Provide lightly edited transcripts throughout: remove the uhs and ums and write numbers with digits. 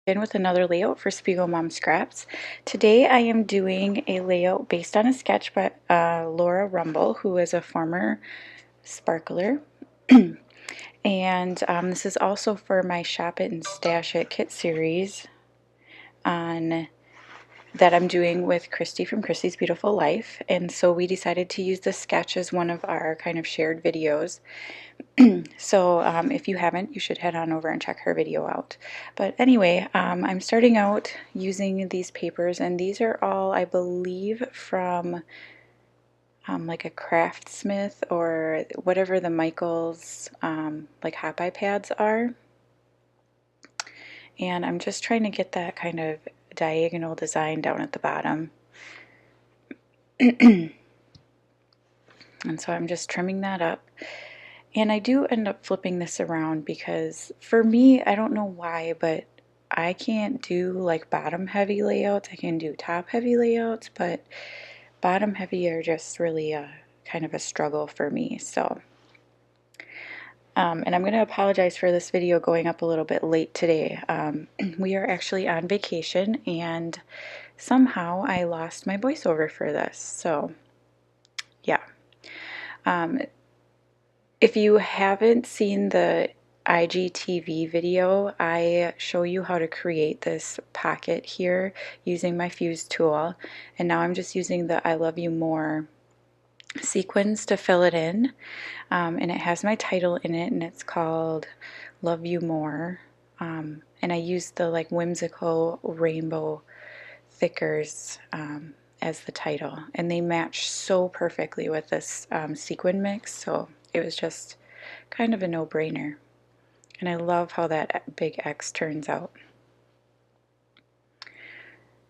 In with another layout for SpiegelMom Scraps. Today I am doing a layout based on a sketch by Laura Rumble, who is a former sparkler. And this is also for my Shop It and Stash It kit series on that I'm doing with Christy from Christy's Beautiful Life. And so we decided to use this sketch as one of our kind of shared videos. So if you haven't, you should head on over and check her video out. But anyway, I'm starting out using these papers, and these are all, I believe, from like a Craftsmith or whatever the Michaels like hot buy pads are. And I'm just trying to get that kind of diagonal design down at the bottom. And so I'm just trimming that up. And I do end up flipping this around because for me, I don't know why, but I can't do like bottom heavy layouts. I can do top heavy layouts, but bottom heavy are just really a kind of a struggle for me. So, and I'm going to apologize for this video going up a little bit late today. We are actually on vacation and somehow I lost my voiceover for this. So, yeah. If you haven't seen the IGTV video, I show you how to create this pocket here using my fuse tool. And now I'm just using the I Love You More sequins to fill it in. And it has my title in it, and it's called Love You More. And I used the like whimsical rainbow thickers as the title. And they match so perfectly with this sequin mix. So it was just kind of a no-brainer. And I love how that big X turns out.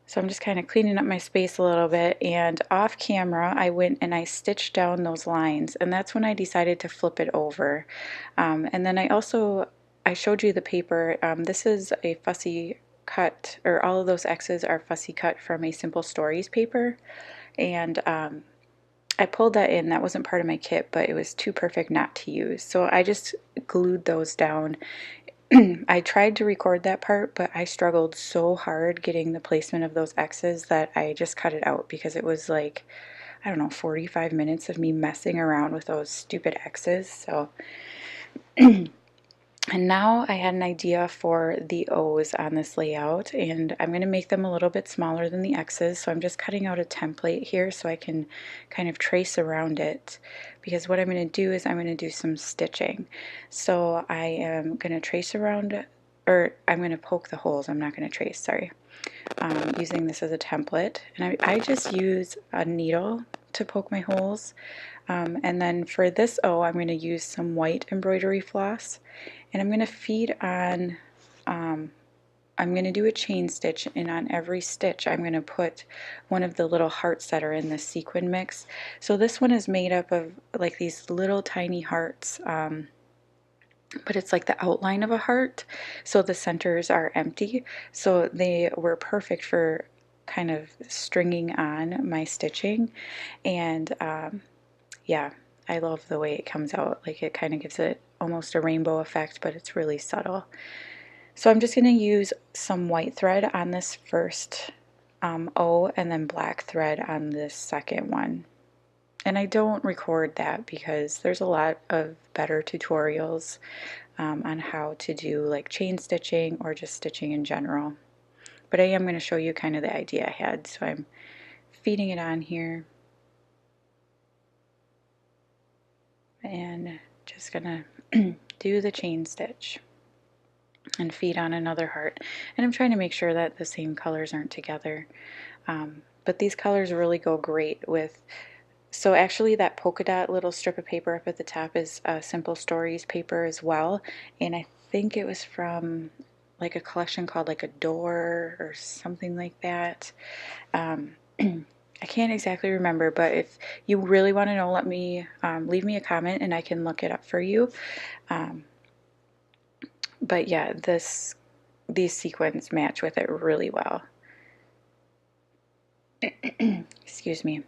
So I'm just kind of cleaning up my space a little bit, and off camera I went and I stitched down those lines, and that's when I decided to flip it over. And then I showed you the paper. This is a fussy cut, or all of those X's are fussy cut from a Simple Stories paper, and I pulled that in. That wasn't part of my kit, but it was too perfect not to use. So I just glued those down. I tried to record that part, but I struggled so hard getting the placement of those X's that I just cut it out because it was like, I don't know, 45 minutes of me messing around with those stupid X's. So and now I had an idea for the O's on this layout, and I'm going to make them a little bit smaller than the X's, so I'm just cutting out a template here so I can kind of trace around it, because what I'm going to do is I'm going to do some stitching. So I am going to trace around, or I'm going to poke the holes. I'm not going to trace, sorry. Using this as a template, and I just use a needle to poke my holes. And then for this O, I'm going to use some white embroidery floss, and I'm going to feed on, I'm going to do a chain stitch, and on every stitch I'm going to put one of the little hearts that are in the sequin mix. So this one is made up of like these little tiny hearts, but it's like the outline of a heart, so the centers are empty. So they were perfect for kind of stringing on my stitching, and yeah, I love the way it comes out. Like it kind of gives it almost a rainbow effect, but it's really subtle. So I'm just going to use some white thread on this first O, and then black thread on this second one. And I don't record that because there's a lot of better tutorials on how to do like chain stitching or just stitching in general. But I am going to show you kind of the idea I had. So I'm feeding it on here. And just gonna do the chain stitch and feed on another heart. And I'm trying to make sure that the same colors aren't together. But these colors really go great with, so actually that polka dot little strip of paper up at the top is Simple Stories paper as well. And I think it was from like a collection called like Adore or something like that. I can't exactly remember, but if you really want to know, let me leave me a comment and I can look it up for you. But yeah, these sequins match with it really well. Excuse me.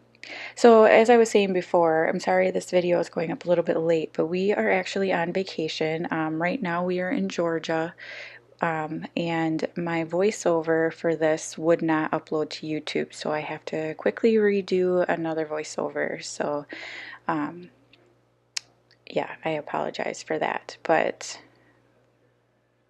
So as I was saying before, I'm sorry this video is going up a little bit late, but we are actually on vacation. Right now we are in Georgia. and my voiceover for this would not upload to YouTube, so I have to quickly redo another voiceover. So yeah, I apologize for that, but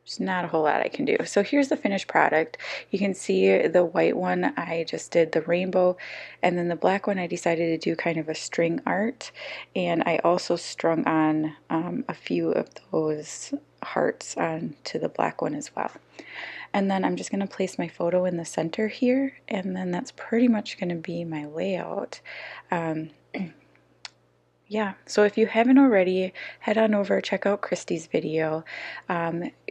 there's not a whole lot I can do. So here's the finished product. You can see the white one, I just did the rainbow, and then the black one I decided to do kind of a string art, and I also strung on a few of those hearts onto the black one as well. And then I'm just going to place my photo in the center here, and then that's pretty much going to be my layout. Yeah, so if you haven't already, head on over, check out Christy's video.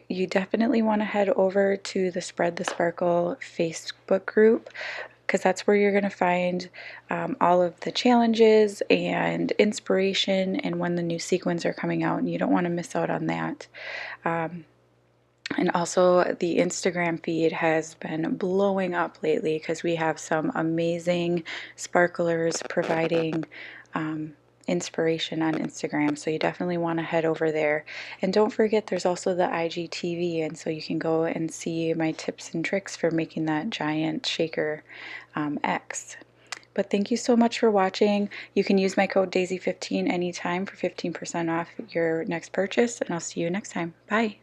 You definitely want to head over to the Spread the Sparkle Facebook group, because that's where you're going to find all of the challenges and inspiration and when the new sequins are coming out, and you don't want to miss out on that. And also the Instagram feed has been blowing up lately because we have some amazing sparklers providing inspiration on Instagram. So you definitely want to head over there. And don't forget there's also the IGTV, and so you can go and see my tips and tricks for making that giant shaker X. But thank you so much for watching. You can use my code DAISY15 anytime for 15% off your next purchase, and I'll see you next time. Bye.